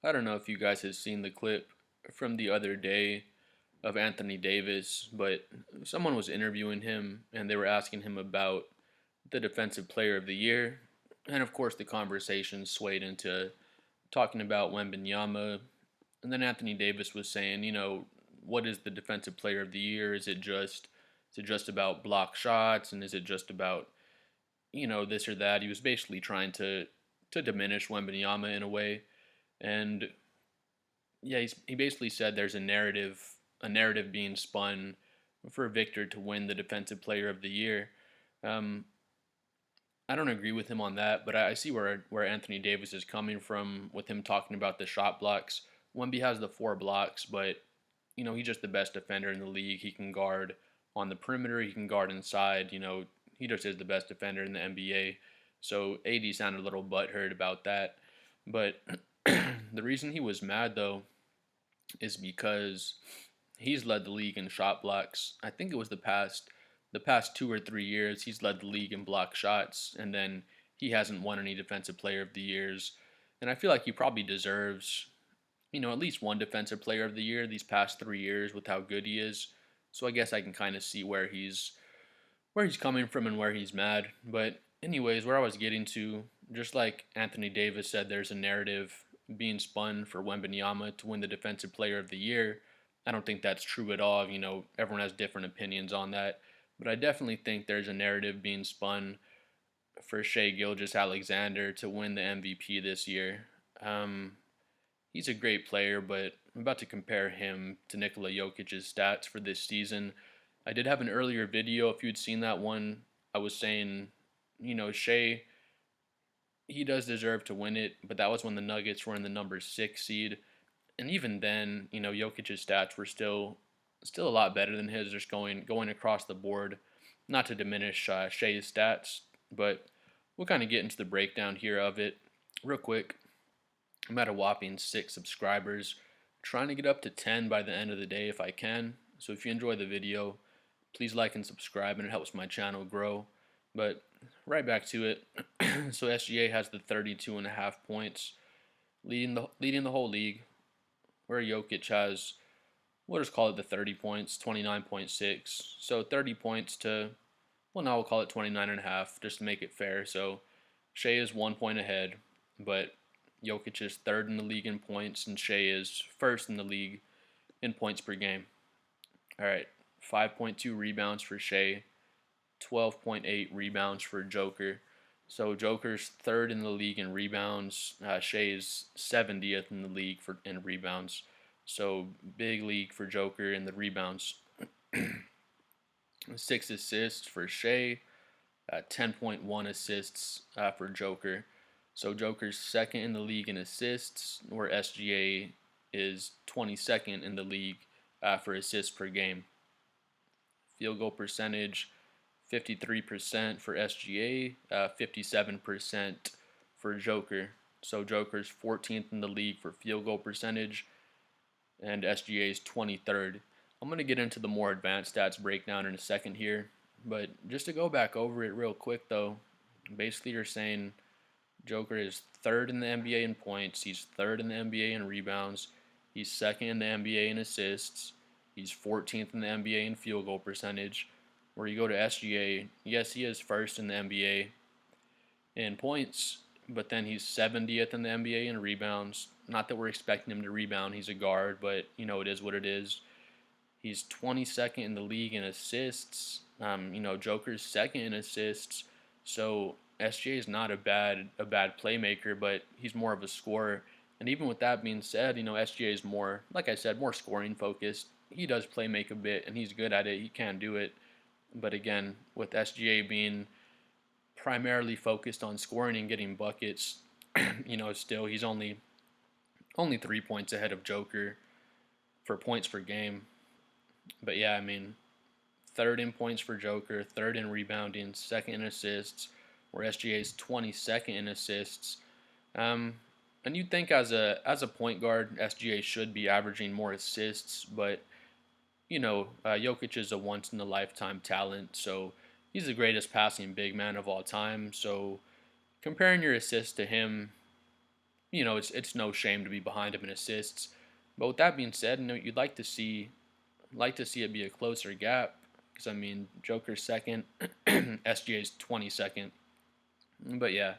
I don't know if you guys have seen the clip from the other day of Anthony Davis, but someone was interviewing him and they were asking him about the Defensive Player of the Year. And of course, the conversation swayed into talking about Wembanyama. And then Anthony Davis was saying, what is the Defensive Player of the Year? Is it just about block shots, and is it just about this or that? He was basically trying to diminish Wembanyama in a way. And yeah, he basically said there's a narrative being spun for Victor to win the Defensive Player of the Year. Um, I don't agree with him on that, but I see where Anthony Davis is coming from with him talking about the shot blocks. Wemby has the 4 blocks, but he's just the best defender in the league. He can guard on the perimeter, he can guard inside. He just is the best defender in the NBA. So AD sounded a little butthurt about that, but the reason he was mad though is because he's led the league in shot blocks. I think it was the past 2 or 3 years he's led the league in block shots, and then he hasn't won any Defensive Player of the Years. And I feel like he probably deserves, at least one Defensive Player of the Year these past 3 years with how good he is. So I guess I can kind of see where he's coming from and where he's mad. But anyways, where I was getting to, just like Anthony Davis said, there's a narrative being spun for Wembanyama to win the Defensive Player of the Year. I don't think that's true at all. Everyone has different opinions on that. But I definitely think there's a narrative being spun for Shai Gilgeous-Alexander to win the MVP this year. He's a great player, but I'm about to compare him to Nikola Jokic's stats for this season. I did have an earlier video. If you'd seen that one, I was saying, Shai, he does deserve to win it, but that was when the Nuggets were in the number 6 seed. And even then, Jokic's stats were still a lot better than his, just going across the board. Not to diminish Shai's stats, but we'll kind of get into the breakdown here of it real quick. I'm at a whopping 6 subscribers, trying to get up to 10 by the end of the day if I can. So if you enjoy the video, please like and subscribe, and it helps my channel grow. But right back to it. So SGA has the 32.5 points, leading the whole league, where Jokic has, we'll just call it the 30 points, 29.6. So 30 points to, well, now we'll call it 29.5 just to make it fair. So Shai is 1 point ahead, but Jokic is third in the league in points, and Shai is first in the league in points per game. All right, 5.2 rebounds for Shai, 12.8 rebounds for Joker. So Joker's third in the league in rebounds. Shai is 70th in the league in rebounds. So big league for Joker in the rebounds. 6 assists for Shai, 10.1 assists for Joker. So Joker's second in the league in assists, where SGA is 22nd in the league for assists per game. Field goal percentage, 53% for SGA, 57% for Joker. So Joker's 14th in the league for field goal percentage, and SGA's 23rd. I'm going to get into the more advanced stats breakdown in a second here, but just to go back over it real quick though, basically you're saying Joker is third in the NBA in points, he's third in the NBA in rebounds, he's second in the NBA in assists, he's 14th in the NBA in field goal percentage. Where you go to SGA, yes, he is first in the NBA in points, but then he's 70th in the NBA in rebounds. Not that we're expecting him to rebound, he's a guard, but it is what it is. He's 22nd in the league in assists. Joker's second in assists. So SGA is not a bad playmaker, but he's more of a scorer. And even with that being said, SGA is more, like I said, more scoring focused. He does play make a bit, and he's good at it. He can do it. But again, with SGA being primarily focused on scoring and getting buckets, still he's only 3 points ahead of Joker for points per game. But yeah, third in points for Joker, third in rebounding, second in assists, where SGA is 22nd in assists. And you'd think as a point guard, SGA should be averaging more assists, but Jokic is a once-in-a-lifetime talent, so he's the greatest passing big man of all time. So comparing your assists to him, it's no shame to be behind him in assists. But with that being said, you'd like to see it be a closer gap because Joker's second, SGA's 22nd. But yeah,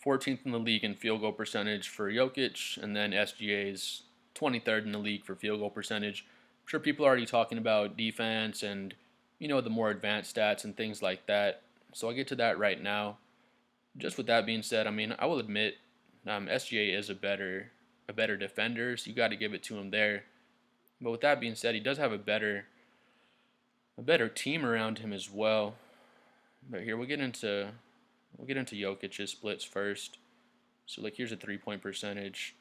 14th in the league in field goal percentage for Jokic, and then SGA's 23rd in the league for field goal percentage. I'm sure people are already talking about defense and the more advanced stats and things like that. So I'll get to that right now. Just with that being said, I will admit SGA is a better defender, so you got to give it to him there. But with that being said, he does have a better team around him as well. But here we'll get into Jokic's splits first. So here's a 3-point percentage,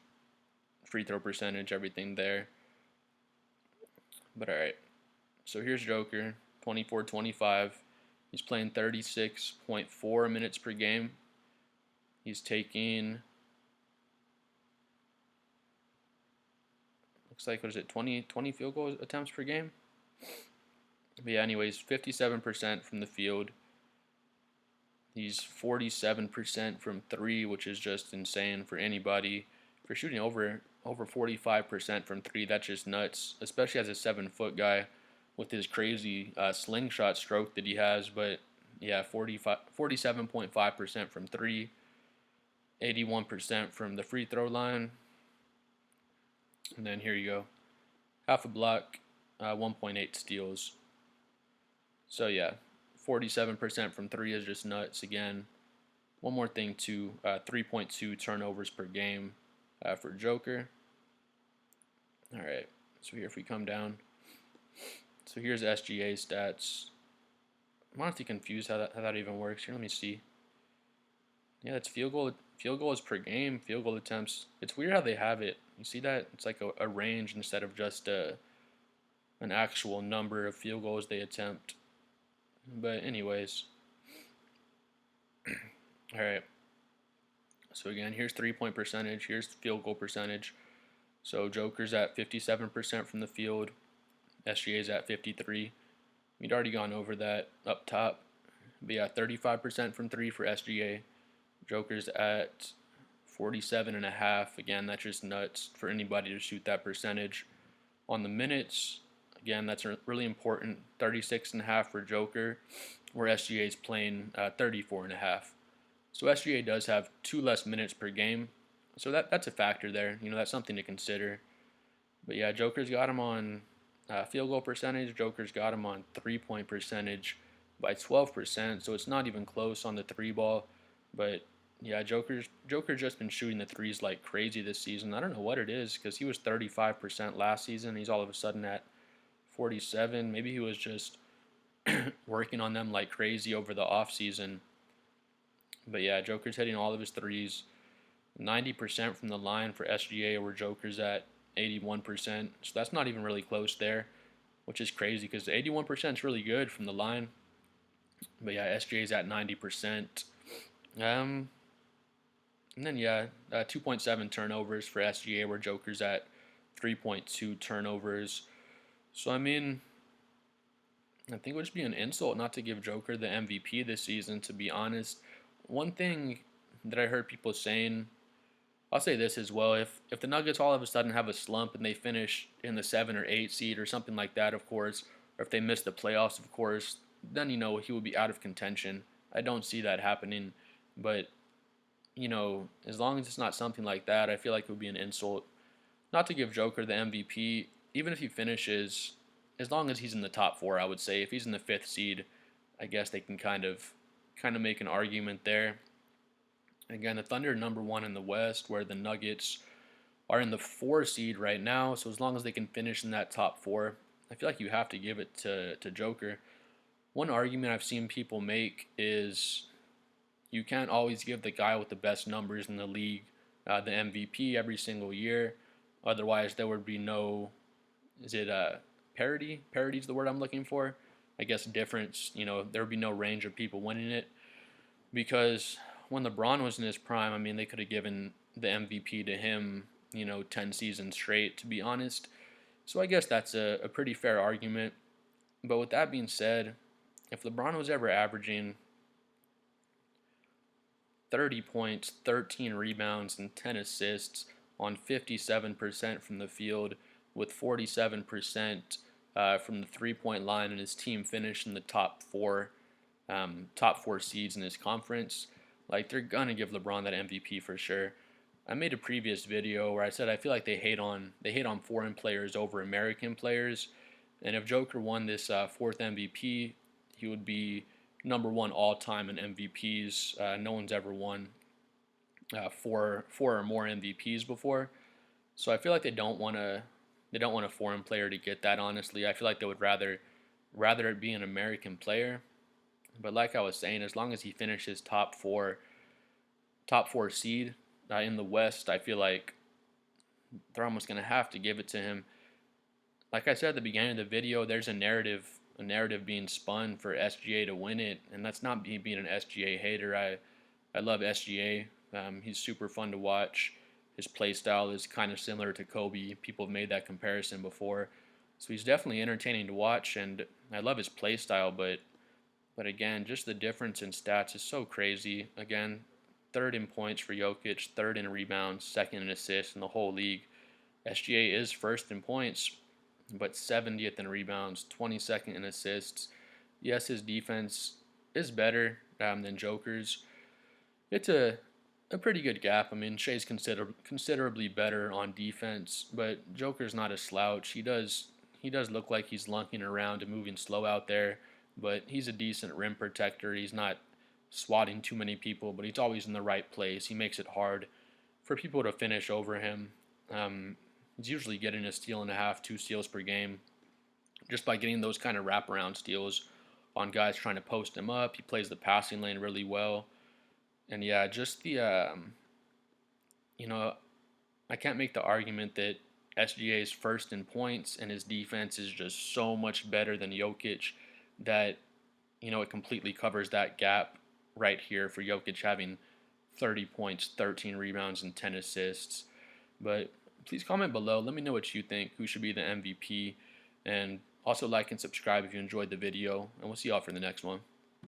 free throw percentage, everything there. But all right. So here's Joker, 24-25. He's playing 36.4 minutes per game. He's taking, looks like, what is it, 20 field goal attempts per game? But yeah, anyways, 57% from the field. He's 47% from three, which is just insane for anybody. If you're shooting over 45% from three, that's just nuts, especially as a 7-foot guy with his crazy slingshot stroke that he has. But yeah, 47.5% from three, 81% from the free throw line. And then here you go, half a block, 1.8 steals. So yeah, 47% from three is just nuts again. One more thing too, 3.2 turnovers per game for Joker. All right, so here if we come down, so here's SGA stats. I'm honestly confused how that even works. Here, let me see. Yeah, it's field goals per game, field goal attempts. It's weird how they have it. You see that? It's like a range instead of just an actual number of field goals they attempt. But anyways, all right. So again, here's 3-point percentage. Here's field goal percentage. So Joker's at 57% from the field. SGA's at 53. We'd already gone over that up top. But yeah, 35% from three for SGA. Joker's at 47.5. Again, that's just nuts for anybody to shoot that percentage. On the minutes, again, that's really important. 36.5 for Joker, where SGA is playing 34.5. So SGA does have 2 less minutes per game. So that's a factor there. That's something to consider. But yeah, Joker's got him on field goal percentage. Joker's got him on 3-point percentage by 12%. So it's not even close on the three ball. But yeah, Joker's just been shooting the threes like crazy this season. I don't know what it is because he was 35% last season. He's all of a sudden at 47. Maybe he was just working on them like crazy over the off season. But yeah, Joker's hitting all of his threes. 90% from the line for SGA, where Joker's at 81%. So that's not even really close there, which is crazy because 81% is really good from the line. But yeah, SGA's at 90%. And then yeah, 2.7 turnovers for SGA, where Joker's at 3.2 turnovers. So I think it would just be an insult not to give Joker the MVP this season, to be honest. One thing that I heard people saying, I'll say this as well, if the Nuggets all of a sudden have a slump and they finish in the 7 or 8 seed or something like that, of course, or if they miss the playoffs, of course, then he would be out of contention. I don't see that happening, but as long as it's not something like that, I feel like it would be an insult not to give Joker the MVP, even if he finishes, as long as he's in the top 4. I would say if he's in the 5th seed, I guess they can kind of make an argument there. Again, the Thunder are number 1 in the West, where the Nuggets are in the 4 seed right now. So as long as they can finish in that top 4, I feel like you have to give it to Joker. One argument I've seen people make is you can't always give the guy with the best numbers in the league the MVP every single year. Otherwise, there would be no, is it parity? Parity is the word I'm looking for. I guess difference. There would be no range of people winning it. Because when LeBron was in his prime, they could have given the MVP to him, 10 seasons straight, to be honest. So I guess that's a pretty fair argument. But with that being said, if LeBron was ever averaging 30 points, 13 rebounds, and 10 assists on 57% from the field, with 47% from the three-point line, and his team finished in the top four seeds in his conference. Like, they're gonna give LeBron that MVP for sure. I made a previous video where I said I feel like they hate on foreign players over American players, and if Joker won this fourth MVP, he would be number one all time in MVPs. No one's ever won four or more MVPs before, so I feel like they don't want a foreign player to get that. Honestly, I feel like they would rather it be an American player. But like I was saying, as long as he finishes top four seed in the West, I feel like they're almost gonna have to give it to him. Like I said at the beginning of the video, there's a narrative being spun for SGA to win it, and that's not me being an SGA hater. I love SGA. He's super fun to watch. His play style is kind of similar to Kobe. People have made that comparison before, so he's definitely entertaining to watch, and I love his play style. But again, just the difference in stats is so crazy. Again, third in points for Jokic, third in rebounds, second in assists in the whole league. SGA is first in points, but 70th in rebounds, 22nd in assists. Yes, his defense is better than Joker's. It's a pretty good gap. I mean, Shai's considerably better on defense, but Joker's not a slouch. He does look like he's lunking around and moving slow out there, but he's a decent rim protector. He's not swatting too many people, but he's always in the right place. He makes it hard for people to finish over him. He's usually getting a steal and a half, 2 steals per game, just by getting those kind of wraparound steals on guys trying to post him up. He plays the passing lane really well. And yeah, just I can't make the argument that SGA is first in points and his defense is just so much better than Jokic that, it completely covers that gap right here for Jokic having 30 points, 13 rebounds, and 10 assists. But please comment below. Let me know what you think, who should be the MVP. And also like and subscribe if you enjoyed the video. And we'll see y'all for the next one.